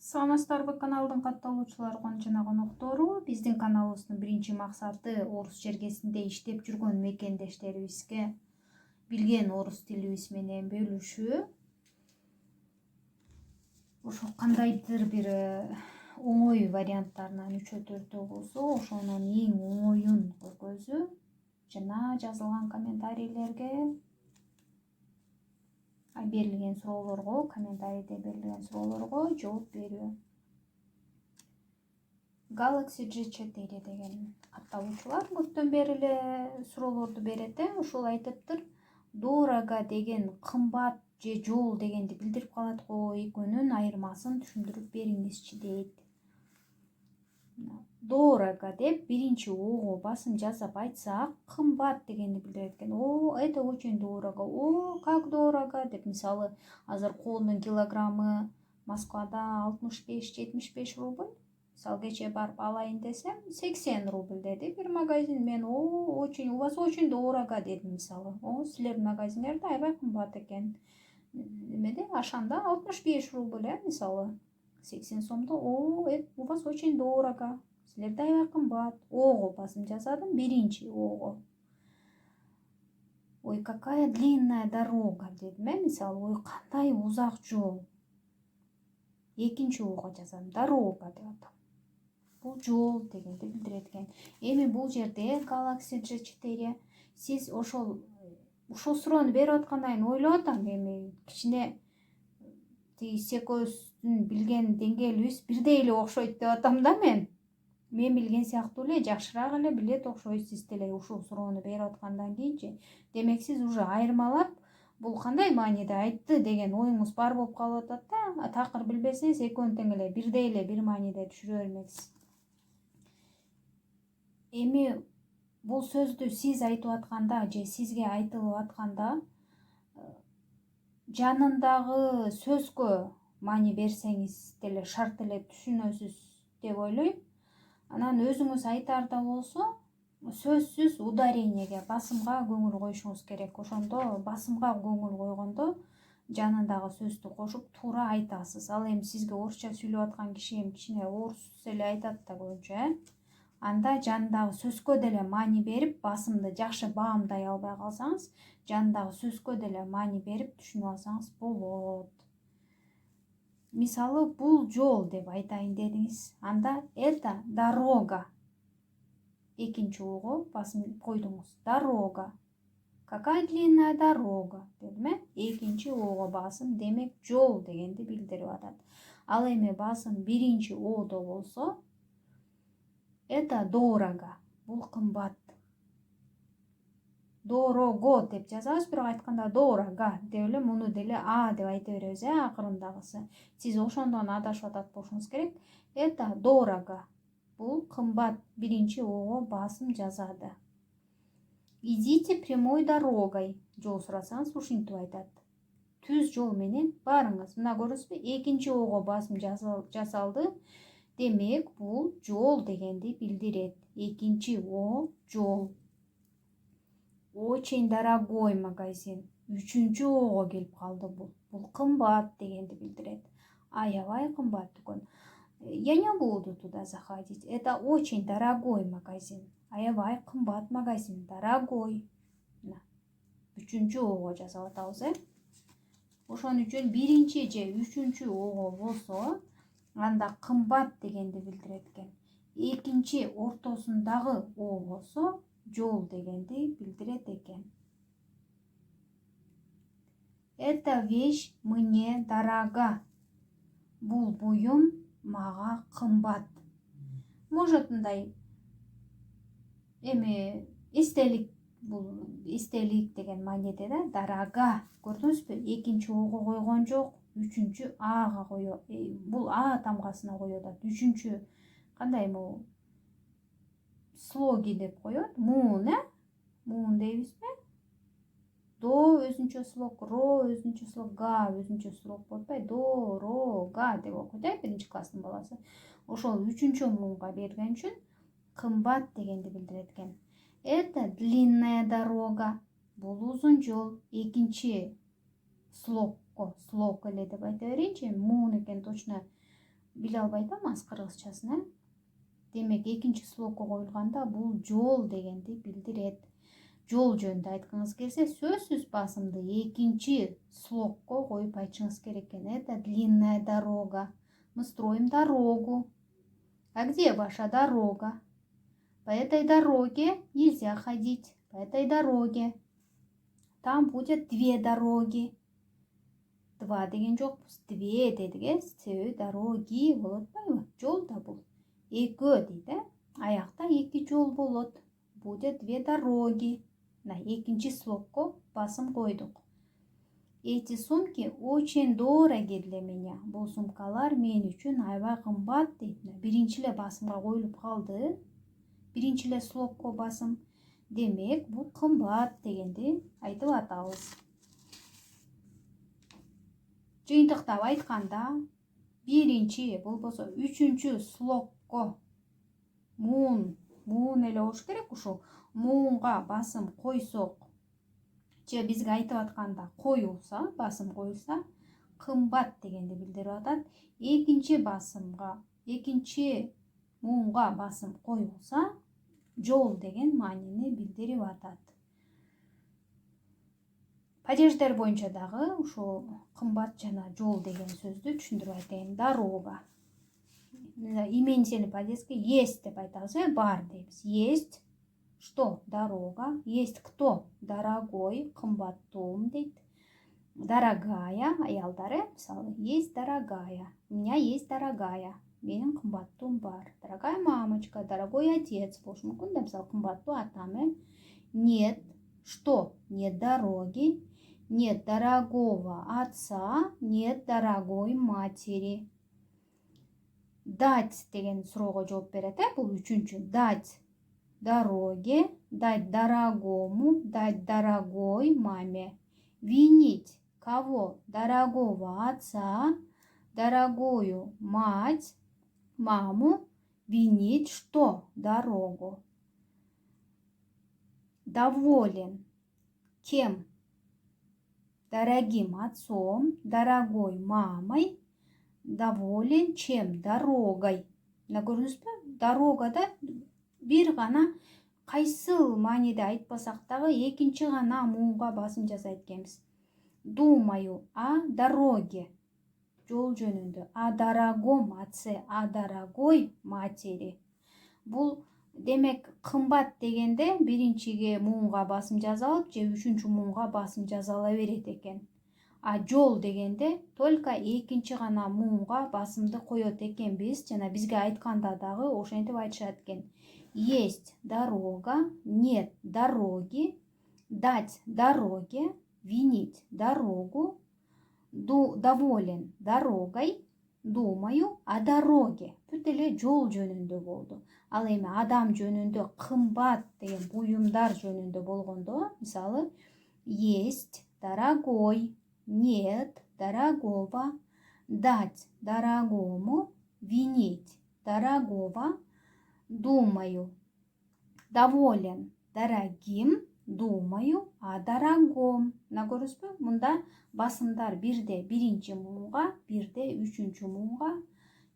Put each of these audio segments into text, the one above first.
Саламатсыздарбы каналдын катталуучулары жана коноктору. Биздин каналыбыздын биринчи максаты орус жергесинде иштеп жүргөн мекендештерибизге билген орус тилибиз менен бөлүшүү. Ошо кандайдыр бир оңой варианттарынан 3-4 болсо, ошонун эң оңоюн көргөзүү жана жазылган комментарийлерге берилген суроолорго, комментарийде берилген суроолорго жооп берүү. Galaxy G4 деген катталуучулар көптөн бери эле суроолорду берет. Ушул айтыптыр, дорого деген кымбат же жол дегенди билдирип калат го, экөөнүн айырмасын түшүндүрүп бериңизчи дейт. Дорого деп биринчи ого басым жасап айтсак, кымбат дегенди билдирет экен. Это очень дорого. Как дорого деп, мисалы, азыр колдун килограммы Москвада 65-75 рубль. Мисалы, кече барып алайын десем, 80 рубль деди бир магазин. Мен у вас очень дорого дедим, мисалы. Силердин магазиндерде аябай кымбат экен. Эмеде Ашанда 65 рубль, мисалы. 80 сомдо, у вас очень дорого. Силерде аябай кымбат. Ого басым жасадым, биринчи ого. Ой, какая длинная дорога дедим, мисалы, кандай узак жол. Экинчи ого жазам, дорога деп атам. Бул жол дегенди билдирет экен. Эми бул жерде Galaxy G4 сиз ушул суроону берип аткандан кийин ойлоп атам, эми кичине экөөбүздүн билген деңгээлибиз бирдей эле окшойт деп атам да мен. Мен билген сыяктуу эле жакшыраак эле билет окшойт сиз деле ушул суроону берип аткандан кийинчи. Демек сиз уже айырмалап бул кандай мааниде айтты деген оюңуз бар болуп калып атат да. Такыр билбесеңиз экөөнү тең эле бирдей эле бир мааниде түшүрө бермексиз. Эми бул сөздү сиз айтып атканда же сизге айтылып атканда жанындагы сөзгө маани берсеңиз деле шарт эле түшүнөсүз деп ойлойм. Анан өзүңүз айтаарда болсо, сөзсүз ударениеге, басымга көңүл коюшуңуз керек. Ошондо басымга көңүл койгондо жанындагы сөздү кошуп туура айтасыз. Ал эми сизге орусча сүйлөп аткан киши кичине орус эле айтат да көбүнчө, анда жанындагы сөзгө деле маани берип, басымды жакшы баамдай албай калсаңыз, жанындагы сөзгө деле маани берип түшүнүп алсаңыз болот. Мисалы, бул жол деп айтайын дедиңиз. Анда это дорога. Экинчи ого басым койдуңуз. Дорога. Какая длинная дорога дедим, экинчи ого басым, демек жол дегенди билдирип атат. Ал эми басым биринчи одо болсо, это дорого. Бул кымбат. Дорого деп жазабыз, бирок айтканда дорого деп эле муну деле а деп айта беребиз, акырындагысы. Сиз ошондон адашып атат болушуңуз керек. Это дорого. Бул кымбат. Биринчи ого басым жазады. Идите прямой дорогой. Жол сурасаңыз ушинтип айтат. Түз жол менен барыңыз. Мына көрүңүзбү? Экинчи ого басым жасалды. Демек, бул жол дегенди билдирет. Экинчи о жол. Очень дорогой магазин. Үчүнчү ого келип калды бул. Бул кымбат дегенди билдирет. Аябай кымбат дүкөн. Я не буду туда заходить. Это очень дорогой магазин. Аябай кымбат магазин. Дорогой. Үчүнчү ого жасап атабыз, Ошон үчүн биринчи же үчүнчү ого болсо, анда кымбат дегенди билдирет экен. Экинчи ортосундагы о болсо, жол дегенди билдирет экен. Эта вещь мне дорога. Бул буюм мага кымбат. Может, мындай эми эстелик, бул эстелик деген мааниде да, дорога. Көрдүңүзбү? Экинчи ого койгон жок, үчүнчү ага коёт. Бул а тамгасына коюп атат. Үчүнчү кандай бул слоги деп коет. Муун, муун дейбизби? До өзүнчө слог, ро өзүнчө слог, га өзүнчө слог болуп атпайбы? До, ро, га деп окуйт, биринчи класстын баласы. Ошол үчүнчү муунга берген үчүн кымбат дегенди билдирет экен. Это длинная дорога. Бул узун жол. Экинчи слог эле деп айта берейинчи. Муун экен точно Биле албай атам аз кыргызчасын. Демек экинчи слогко коюлганда бул жол дегенди билдирет. Жол жөнүндө айткыңыз келсе, сөзсүз басымды экинчи слогко коюп айтышыңыз керек экен. Это длинная дорога. Мы строим дорогу. А где ваша дорога? По этой дороге нельзя ходить. По этой дороге. Там будет две дороги. Два деген жокпуз. Две дедик, себеби дороги болуп атпайбы? Жол да бул. Экөө дейт, аякта эки жол болот. Будет две дороги. На экинчи слогко басым койдук. Эти сумки очень дороги для меня. Бул сумкалар мен үчүн аябай кымбат дейт. Биринчи эле басымга коюлуп калды. Биринчи эле слогко басым. Демек, бул кымбат дегенди айтып атабыз. Жыйынтыктап айтканда, биринчи болбосо үчүнчү слогко муун эле болуш керек ушул. Муунга басым койсок, же бизге айтып атканда коюлса, басым коюлса, кымбат дегенди билдирип атат. Экинчи муунга басым коюлса, жол деген маанини билдирип атат. Падеждер боюнча дагы ушул кымбат жана жол деген сөздү түшүндүрүп айтайын. Дорога. Именительный падежге есть деп айтабыз, бар дейбиз. Есть что? Дорога. Есть кто? Дорогой, кымбаттуум дейт. Дорогая, аялдары, мисалы, есть дорогая. У меня есть дорогая. Менин кымбаттуум бар. Дорогая мамочка, дорогой отец болушу мүмкүн да, мисалы, кымбаттуу атам. Нет что? Нет дороги. Нет дорогого отца, нет дорогой матери. Дать деген суроого жооп берет, бул үчүнчү. Дать дороге, дать дорогому, дать дорогой маме. Винить кого? Дорогого отца, дорогую мать, маму. Винить что? Дорогу. Доволен кем? Дорогим отцом, дорогой мамой. Доволен чем? Дорогой. Көрдүңүзбү? Дорогада бир гана кайсыл мааниде айтпасак дагы экинчи гана муунга басым жасайт экенбиз. Думаю о дороге. Жол жөнүндө. О дорогом отце, о дорогой матери. Бул демек кымбат дегенде биринчиге муунга басым жаза алып, же үчүнчү муунга басым жаза ала берет экен. А жол дегенде только экинчи гана муунга басымды коет экенбиз. Жана бизге айтканда дагы ошентип айтышат экен. Есть дорога, нет дороги, дать дороге, винить дорогу, доволен дорогой, думаю о дороге. Бүт эле жол жөнүндө болду. Ал эми адам жөнүндө кымбат деген буюмдар жөнүндө болгондо, мисалы, есть дорогой, нет дорогого, дать дорогому, винить дорогого, думаю доволен дорогим, думаю о дорогом. Көрүңүзбү? Мында басымдар бирде биринчи муунга, бирде үчүнчү муунга,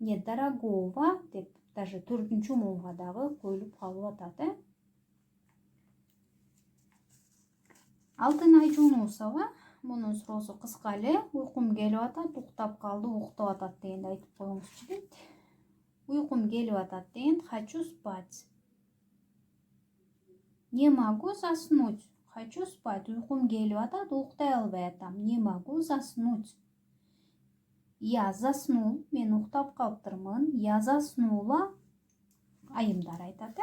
нет дорогого деп даже төртүнчү муунга дагы коюлуп калып атат. Алтын Айжунусова, мунун суроосу кыска эле. Уйкум келип атат, уктап калды, уктап атат дегенди айтып коюңузчу дейт. Уйкум келип атат деген, хочу спать. Не могу заснуть. Хочу спать. Уйкум келип атат, уктай албай атам. Не могу заснуть. Я заснул. Мен уктап калыптырмын. Я заснула. Айымдар айтат,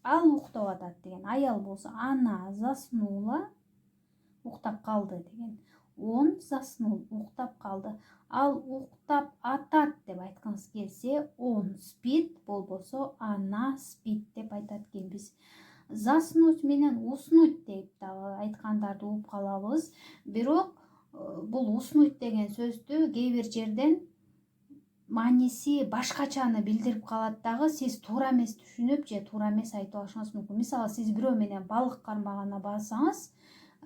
ал уктап атат деген. Аял болсо, она заснула. Уктап калды деген. Он заснул. Уктап калды. Ал уктап атат деп айткыңыз келсе, он спит болбосо, она спит деп айтат экенбиз. Заснуть менен уснуть деп дагы айткандарды угуп калабыз. Бирок бул уснуть деген сөздү кээ бир жерден мааниси башкачаны билдирип калат дагы, сиз туура эмес түшүнүп же туура эмес айтып алышыңыз мүмкүн. Мисалы, сиз бирөө менен балык кармагына барсаңыз,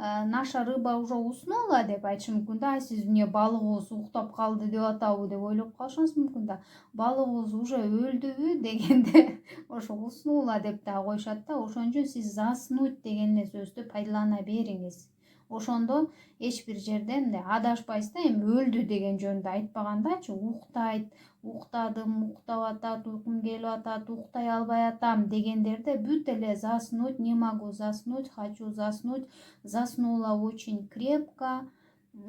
наша рыба уже уснула деп айтышы мүмкүн да. Сиз эмне балыгыбыз уктап калды деп атабы деп ойлоп калышыңыз мүмкүн да. Балыгыбыз уже өлдүбү дегенде ошо уснула деп да коюшат да. Ошон үчүн сиз заснуть деген эле сөздү пайдалана бериңиз. Ошондо эч бир жерде мындай адашпайсыз да. Эми өлдү деген жөнүндө айтпагандачы, уктайт, уктадым, уктап атат, уйкум келип атат, уктай албай атам дегендерде бүт эле заснуть, не могу заснуть, хочу заснуть, заснула очень крепко,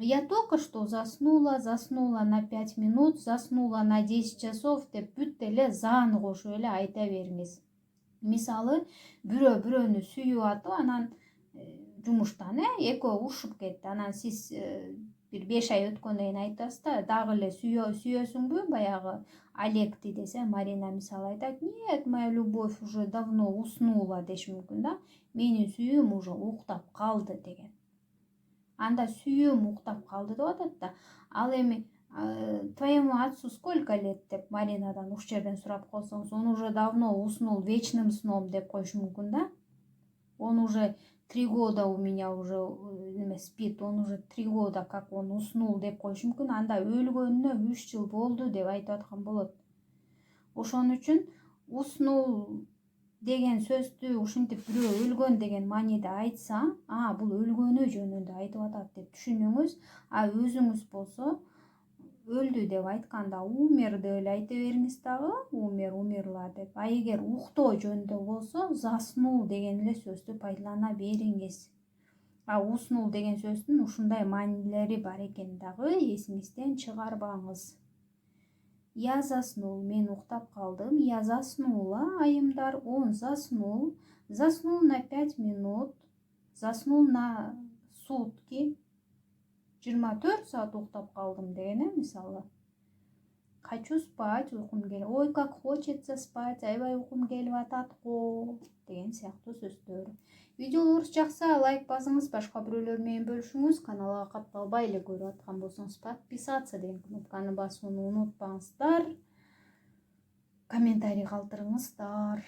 я только что заснула, заснула на 5 минут, заснула на 10 часов деп бүт эле зааны кошуп эле айта бериңиз. Мисалы, бирөө-бирөөнү сүйүп атып, анан жумуштан экөө урушуп кетти. Анан сиз бир 5 ай өткөндөн кийин айтасыз да, дагы эле сүйөсүңбү баягы Олегти десе, Марина мисалы айтат, нет, моя любовь уже давно уснула деши мүмкүн да. Менин сүйүүм уже уктап калды деген. Анда сүйүүм уктап калды деп атат да. Ал эми твоему отцу сколько лет деп Маринадан ушул жерден сурап койсоңуз, он уже давно уснул вечным сном деп коюшу мүмкүн да. Он уже 3 года у меня уже спит, он уже 3 года как он уснул деп коюшу мүмкүн. Анда өлгөнүнө 3 жыл болду деп айтып аткан болот. Ошон үчүн уснул деген сөздү ушинтип бирөө өлгөн деген мааниде айтса, бул өлгөнү жөнүндө айтып атат деп түшүнүңүз. Өзүңүз болсо өлдү деп айтканда умер деп эле айта бериңиз дагы, умер, умерла деп. Эгер уктоо жөнүндө болсо, заснул деген эле сөздү пайдалана бериңиз. Уснул деген сөздүн ушундай маанилери бар экенин дагы эсиңизден чыгарбаңыз. Я заснул, мен уктап калдым. Я заснула, айымдар. Он заснул. Заснул на 5 минут. Заснул на сутки. 24 саат уктап калдым деген мисалы. Хочу спать, уйкум келип. Ой, как хочется спать. Аябай уйкум келип атат го деген сыяктуу сөздөр. Видеолорубуз жакса лайк басыңыз, башка бирөөлөр менен бөлүшүңүз. Каналга катталбай эле көрүп аткан болсоңуз, подписаться деген кнопканы басууну унутпаңыздар. Комментарий калтырыңыздар.